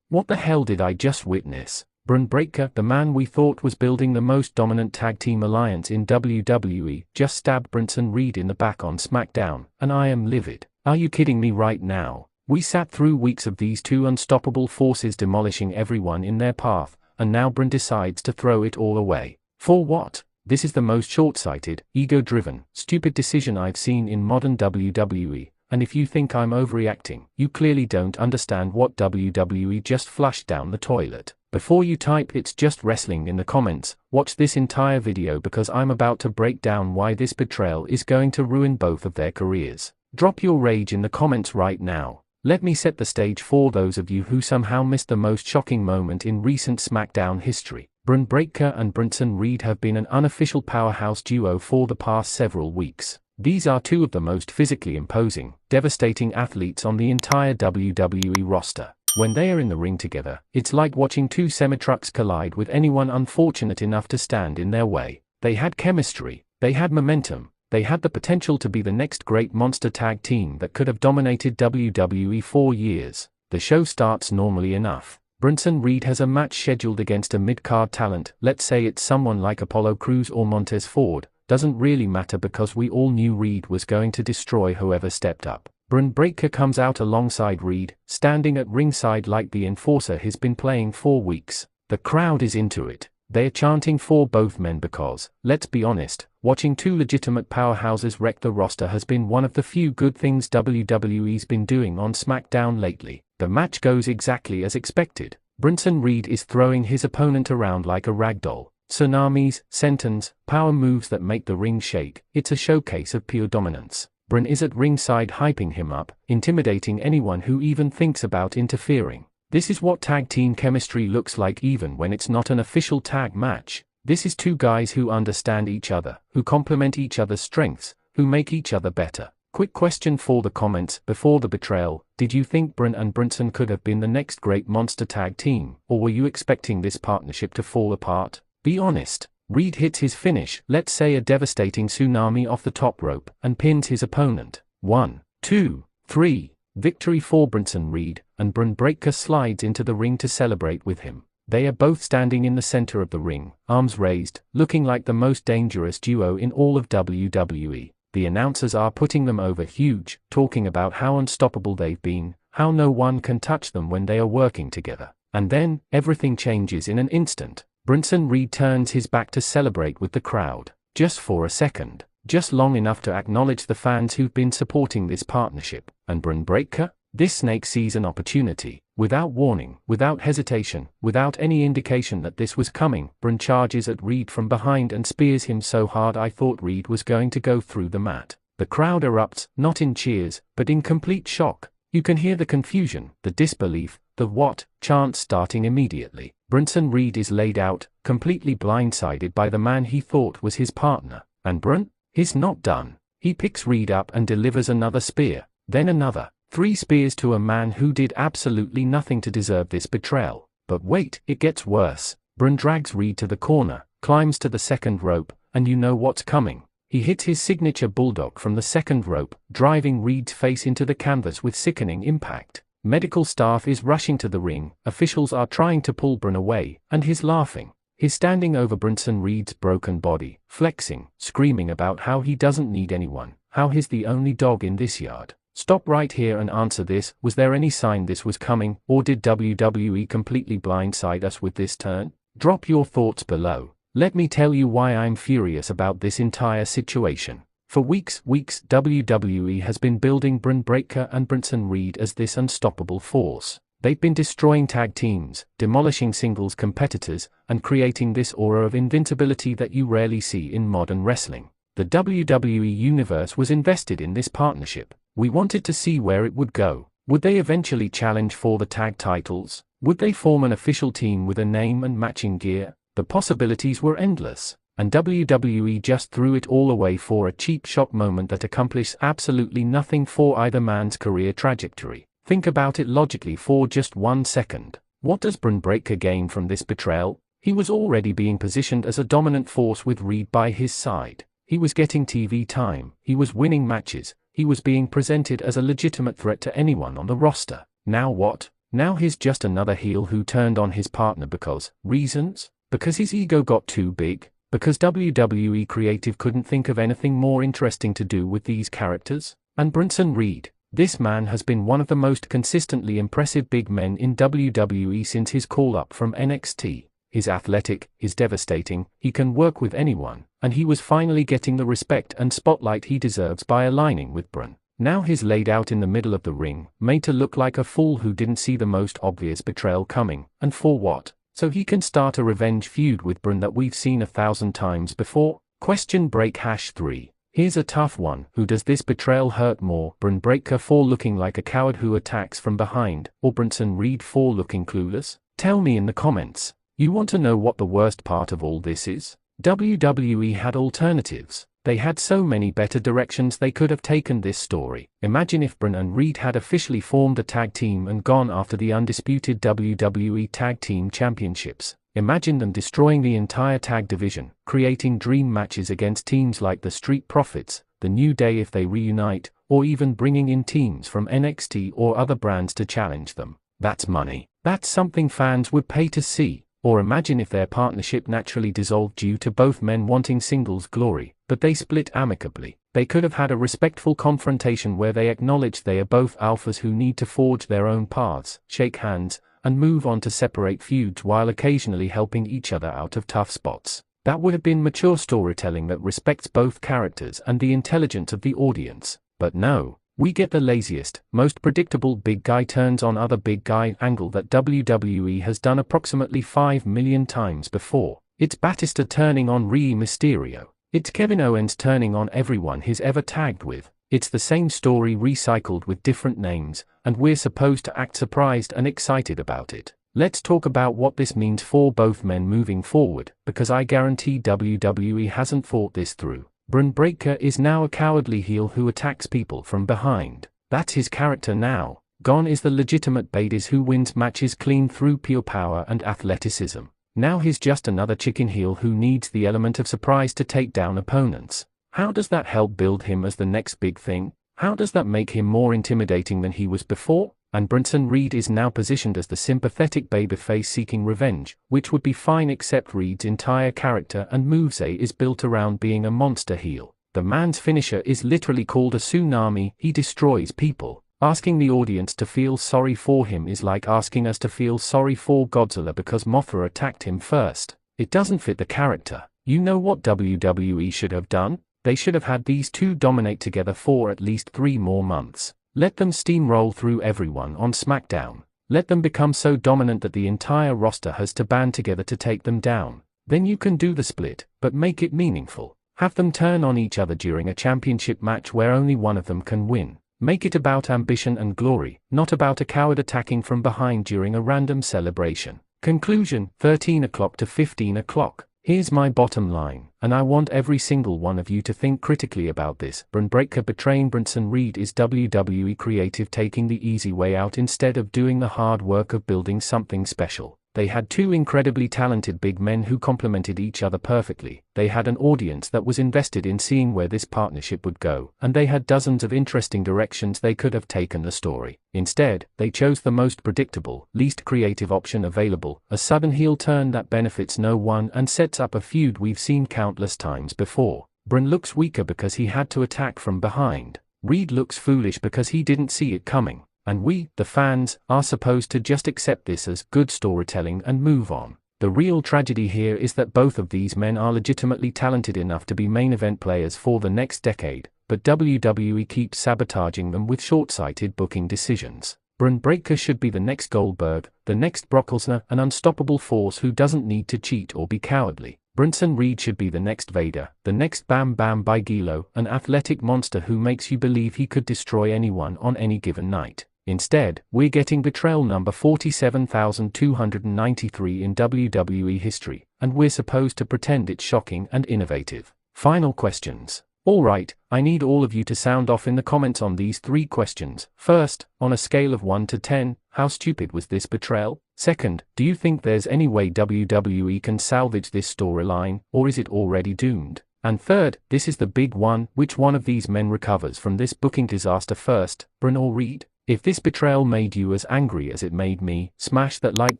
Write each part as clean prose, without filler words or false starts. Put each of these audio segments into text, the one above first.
What the hell did I just witness? Bron Breakker, the man we thought was building the most dominant tag team alliance in WWE, just stabbed Bronson Reed in the back on SmackDown, and I am livid. Are you kidding me right now? We sat through weeks of these two unstoppable forces demolishing everyone in their path, and now Bron decides to throw it all away. For what? This is the most short-sighted, ego-driven, stupid decision I've seen in modern WWE, and if you think I'm overreacting, you clearly don't understand what WWE just flushed down the toilet. Before you type "it's just wrestling" in the comments, watch this entire video because I'm about to break down why this betrayal is going to ruin both of their careers. Drop your rage in the comments right now. Let me set the stage for those of you who somehow missed the most shocking moment in recent SmackDown history. Bron Breakker and Bronson Reed have been an unofficial powerhouse duo for the past several weeks. These are two of the most physically imposing, devastating athletes on the entire WWE roster. When they are in the ring together, it's like watching two semi-trucks collide with anyone unfortunate enough to stand in their way. They had chemistry, they had momentum, they had the potential to be the next great monster tag team that could have dominated WWE for years. The show starts normally enough. Bronson Reed has a match scheduled against a mid-card talent, let's say it's someone like Apollo Crews or Montez Ford, doesn't really matter because we all knew Reed was going to destroy whoever stepped up. Bron Breakker comes out alongside Reed, standing at ringside like the enforcer he's been playing for weeks. The crowd is into it. They're chanting for both men because, let's be honest, watching two legitimate powerhouses wreck the roster has been one of the few good things WWE's been doing on SmackDown lately. The match goes exactly as expected. Bronson Reed is throwing his opponent around like a ragdoll. Tsunamis, sentons, power moves that make the ring shake. It's a showcase of pure dominance. Bron is at ringside hyping him up, intimidating anyone who even thinks about interfering. This is what tag team chemistry looks like even when it's not an official tag match. This is two guys who understand each other, who complement each other's strengths, who make each other better. Quick question for the comments before the betrayal: did you think Bron and Bronson could have been the next great monster tag team, or were you expecting this partnership to fall apart? Be honest. Reed hits his finish, let's say a devastating tsunami off the top rope, and pins his opponent. 1, 2, 3. Victory for Bronson Reed, and Bron Breakker slides into the ring to celebrate with him. They are both standing in the center of the ring, arms raised, looking like the most dangerous duo in all of WWE. The announcers are putting them over huge, talking about how unstoppable they've been, how no one can touch them when they are working together. And then, everything changes in an instant. Bronson Reed turns his back to celebrate with the crowd. Just for a second. Just long enough to acknowledge the fans who've been supporting this partnership. And Bron Breakker? This snake sees an opportunity. Without warning, without hesitation, without any indication that this was coming, Bron charges at Reed from behind and spears him so hard I thought Reed was going to go through the mat. The crowd erupts, not in cheers, but in complete shock. You can hear the confusion, the disbelief, the "what" chants starting immediately. Bronson Reed is laid out, completely blindsided by the man he thought was his partner. And Bron? He's not done. He picks Reed up and delivers another spear, then another. 3 spears to a man who did absolutely nothing to deserve this betrayal. But wait, it gets worse. Bron drags Reed to the corner, climbs to the second rope, and you know what's coming. He hits his signature bulldog from the second rope, driving Reed's face into the canvas with sickening impact. Medical staff is rushing to the ring, officials are trying to pull Bron away, and he's laughing. He's standing over Bronson Reed's broken body, flexing, screaming about how he doesn't need anyone, how he's the only dog in this yard. Stop right here and answer this: was there any sign this was coming, or did WWE completely blindside us with this turn? Drop your thoughts below. Let me tell you why I'm furious about this entire situation. For weeks, WWE has been building Bron Breakker and Bronson Reed as this unstoppable force. They've been destroying tag teams, demolishing singles competitors, and creating this aura of invincibility that you rarely see in modern wrestling. The WWE Universe was invested in this partnership. We wanted to see where it would go. Would they eventually challenge for the tag titles? Would they form an official team with a name and matching gear? The possibilities were endless. And WWE just threw it all away for a cheap shock moment that accomplished absolutely nothing for either man's career trajectory. Think about it logically for just 1 second. What does Bron Breakker gain from this betrayal? He was already being positioned as a dominant force with Reed by his side. He was getting TV time, he was winning matches, he was being presented as a legitimate threat to anyone on the roster. Now what? Now he's just another heel who turned on his partner because reasons? Because his ego got too big? Because WWE Creative couldn't think of anything more interesting to do with these characters? And Bronson Reed, this man has been one of the most consistently impressive big men in WWE since his call-up from NXT. He's athletic, he's devastating, he can work with anyone, and he was finally getting the respect and spotlight he deserves by aligning with Bron. Now he's laid out in the middle of the ring, made to look like a fool who didn't see the most obvious betrayal coming, and for what? So he can start a revenge feud with Bron that we've seen 1,000 times before? Question break #3. Here's a tough one. Who does this betrayal hurt more? Bron Breakker for looking like a coward who attacks from behind, or Bronson Reed for looking clueless? Tell me in the comments. You want to know what the worst part of all this is? WWE had alternatives. They had so many better directions they could have taken this story. Imagine if Bron and Reed had officially formed a tag team and gone after the undisputed WWE Tag Team Championships. Imagine them destroying the entire tag division, creating dream matches against teams like the Street Profits, the New Day if they reunite, or even bringing in teams from NXT or other brands to challenge them. That's money. That's something fans would pay to see. Or imagine if their partnership naturally dissolved due to both men wanting singles glory, but they split amicably. They could have had a respectful confrontation where they acknowledged they are both alphas who need to forge their own paths, shake hands, and move on to separate feuds while occasionally helping each other out of tough spots. That would have been mature storytelling that respects both characters and the intelligence of the audience. But no. We get the laziest, most predictable big guy turns on other big guy angle that WWE has done approximately 5 million times before. It's Batista turning on Rey Mysterio. It's Kevin Owens turning on everyone he's ever tagged with. It's the same story recycled with different names, and we're supposed to act surprised and excited about it. Let's talk about what this means for both men moving forward, because I guarantee WWE hasn't thought this through. Bron Breakker is now a cowardly heel who attacks people from behind. That's his character now. Gone is the legitimate badass who wins matches clean through pure power and athleticism. Now he's just another chicken heel who needs the element of surprise to take down opponents. How does that help build him as the next big thing? How does that make him more intimidating than he was before? And Bronson Reed is now positioned as the sympathetic babyface seeking revenge, which would be fine except Reed's entire character and moveset is built around being a monster heel. The man's finisher is literally called a tsunami. He destroys people. Asking the audience to feel sorry for him is like asking us to feel sorry for Godzilla because Mothra attacked him first. It doesn't fit the character. You know what WWE should have done? They should have had these two dominate together for at least 3 more months. Let them steamroll through everyone on SmackDown. Let them become so dominant that the entire roster has to band together to take them down. Then you can do the split, but make it meaningful. Have them turn on each other during a championship match where only one of them can win. Make it about ambition and glory, not about a coward attacking from behind during a random celebration. Conclusion, 13 o'clock to 15 o'clock. Here's my bottom line, and I want every single one of you to think critically about this. Bron Breakker betraying Bronson Reed is WWE Creative taking the easy way out instead of doing the hard work of building something special. They had two incredibly talented big men who complemented each other perfectly. They had an audience that was invested in seeing where this partnership would go, and they had dozens of interesting directions they could have taken the story. Instead, they chose the most predictable, least creative option available, a sudden heel turn that benefits no one and sets up a feud we've seen countless times before. Bron looks weaker because he had to attack from behind. Reed looks foolish because he didn't see it coming. And we, the fans, are supposed to just accept this as good storytelling and move on. The real tragedy here is that both of these men are legitimately talented enough to be main event players for the next decade, but WWE keeps sabotaging them with short-sighted booking decisions. Bron Breakker should be the next Goldberg, the next Brock Lesnar, an unstoppable force who doesn't need to cheat or be cowardly. Bronson Reed should be the next Vader, the next Bam Bam Bigelow, an athletic monster who makes you believe he could destroy anyone on any given night. Instead, we're getting betrayal number 47,293 in WWE history, and we're supposed to pretend it's shocking and innovative. Final questions. Alright, I need all of you to sound off in the comments on these 3 questions. First, on a scale of 1 to 10, how stupid was this betrayal? Second, do you think there's any way WWE can salvage this storyline, or is it already doomed? And third, this is the big one, which one of these men recovers from this booking disaster first, Bron or Reed? If this betrayal made you as angry as it made me, smash that like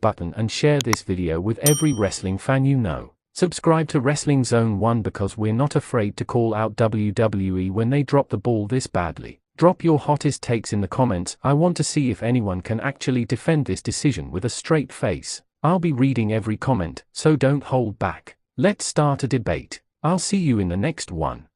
button and share this video with every wrestling fan you know. Subscribe to Wrestling Zone 1 because we're not afraid to call out WWE when they drop the ball this badly. Drop your hottest takes in the comments. I want to see if anyone can actually defend this decision with a straight face. I'll be reading every comment, so don't hold back. Let's start a debate. I'll see you in the next one.